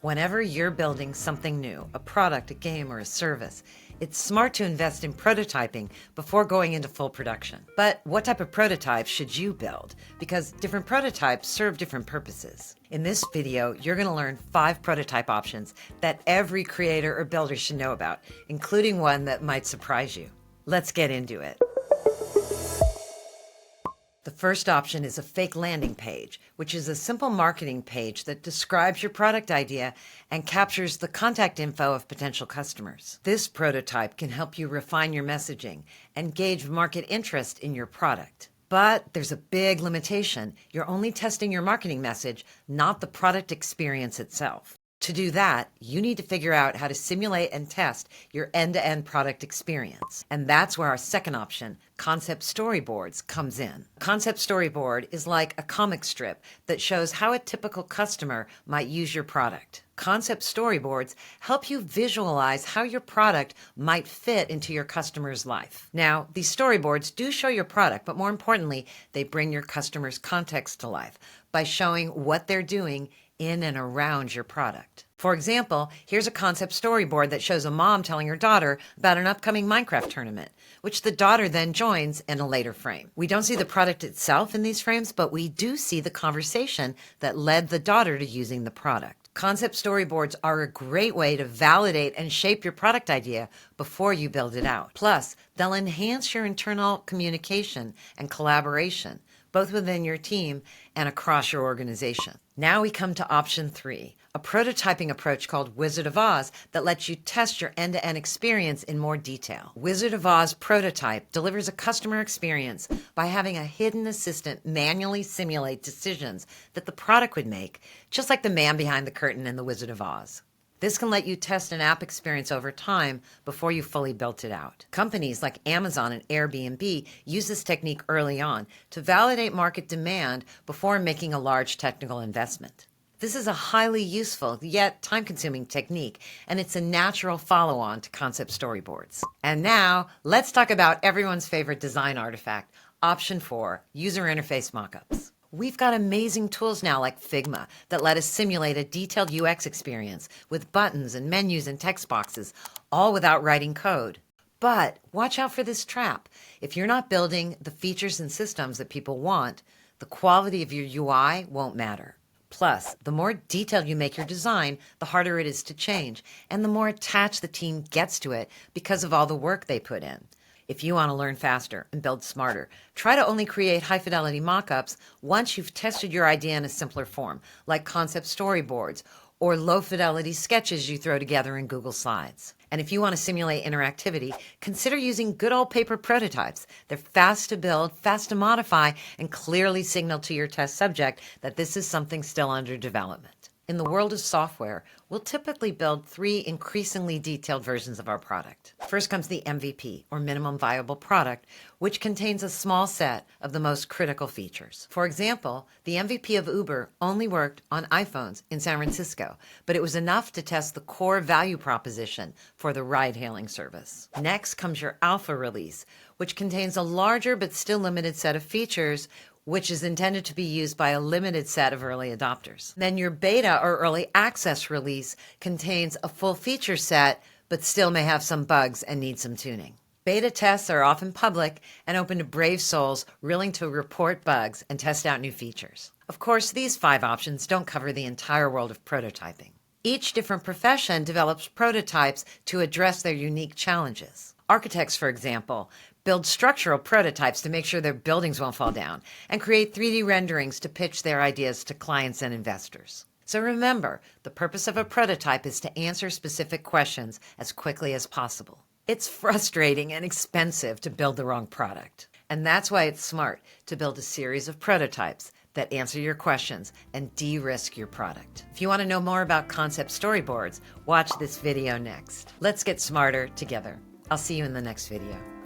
Whenever you're building something new, a product, a game, or a service, it's smart to invest in prototyping before going into full production. But what type of prototype should you build? Because different prototypes serve different purposes. In this video, you're going to learn 5 prototype options that every creator or builder should know about, including one that might surprise you. Let's get into it. The first option is a fake landing page, which is a simple marketing page that describes your product idea and captures the contact info of potential customers. This prototype can help you refine your messaging and gauge market interest in your product. But there's a big limitation. You're only testing your marketing message, not the product experience itself. To do that, you need to figure out how to simulate and test your end-to-end product experience. And that's where our second option, concept storyboards, comes in. A concept storyboard is like a comic strip that shows how a typical customer might use your product. Concept storyboards help you visualize how your product might fit into your customer's life. Now, these storyboards do show your product, but more importantly, they bring your customer's context to life by showing what they're doing in and around your product. For example, here's a concept storyboard that shows a mom telling her daughter about an upcoming Minecraft tournament, which the daughter then joins in a later frame. We don't see the product itself in these frames, but we do see the conversation that led the daughter to using the product. Concept storyboards are a great way to validate and shape your product idea before you build it out. Plus, they'll enhance your internal communication and collaboration, both within your team and across your organization. Now we come to option 3, a prototyping approach called Wizard of Oz that lets you test your end-to-end experience in more detail. Wizard of Oz prototype delivers a customer experience by having a hidden assistant manually simulate decisions that the product would make, just like the man behind the curtain in the Wizard of Oz. This can let you test an app experience over time before you fully built it out. Companies like Amazon and Airbnb use this technique early on to validate market demand before making a large technical investment. This is a highly useful yet time-consuming technique, and it's a natural follow-on to concept storyboards. And now, let's talk about everyone's favorite design artifact, option 4, user interface mockups. We've got amazing tools now like Figma that let us simulate a detailed UX experience with buttons and menus and text boxes, all without writing code. But watch out for this trap. If you're not building the features and systems that people want, the quality of your UI won't matter. Plus, the more detailed you make your design, the harder it is to change, and the more attached the team gets to it because of all the work they put in. If you want to learn faster and build smarter, try to only create high-fidelity mockups once you've tested your idea in a simpler form, like concept storyboards or low-fidelity sketches you throw together in Google Slides. And if you want to simulate interactivity, consider using good old paper prototypes. They're fast to build, fast to modify, and clearly signal to your test subject that this is something still under development. In the world of software, we'll typically build 3 increasingly detailed versions of our product. First comes the MVP, or minimum viable product, which contains a small set of the most critical features. For example, the MVP of Uber only worked on iPhones in San Francisco, but it was enough to test the core value proposition for the ride-hailing service. Next comes your alpha release, which contains a larger but still limited set of features which is intended to be used by a limited set of early adopters. Then your beta or early access release contains a full feature set, but still may have some bugs and need some tuning. Beta tests are often public and open to brave souls willing to report bugs and test out new features. Of course, these 5 options don't cover the entire world of prototyping. Each different profession develops prototypes to address their unique challenges. Architects, for example, build structural prototypes to make sure their buildings won't fall down, and create 3D renderings to pitch their ideas to clients and investors. So remember, the purpose of a prototype is to answer specific questions as quickly as possible. It's frustrating and expensive to build the wrong product. And that's why it's smart to build a series of prototypes that answer your questions and de-risk your product. If you want to know more about concept storyboards, watch this video next. Let's get smarter together. I'll see you in the next video.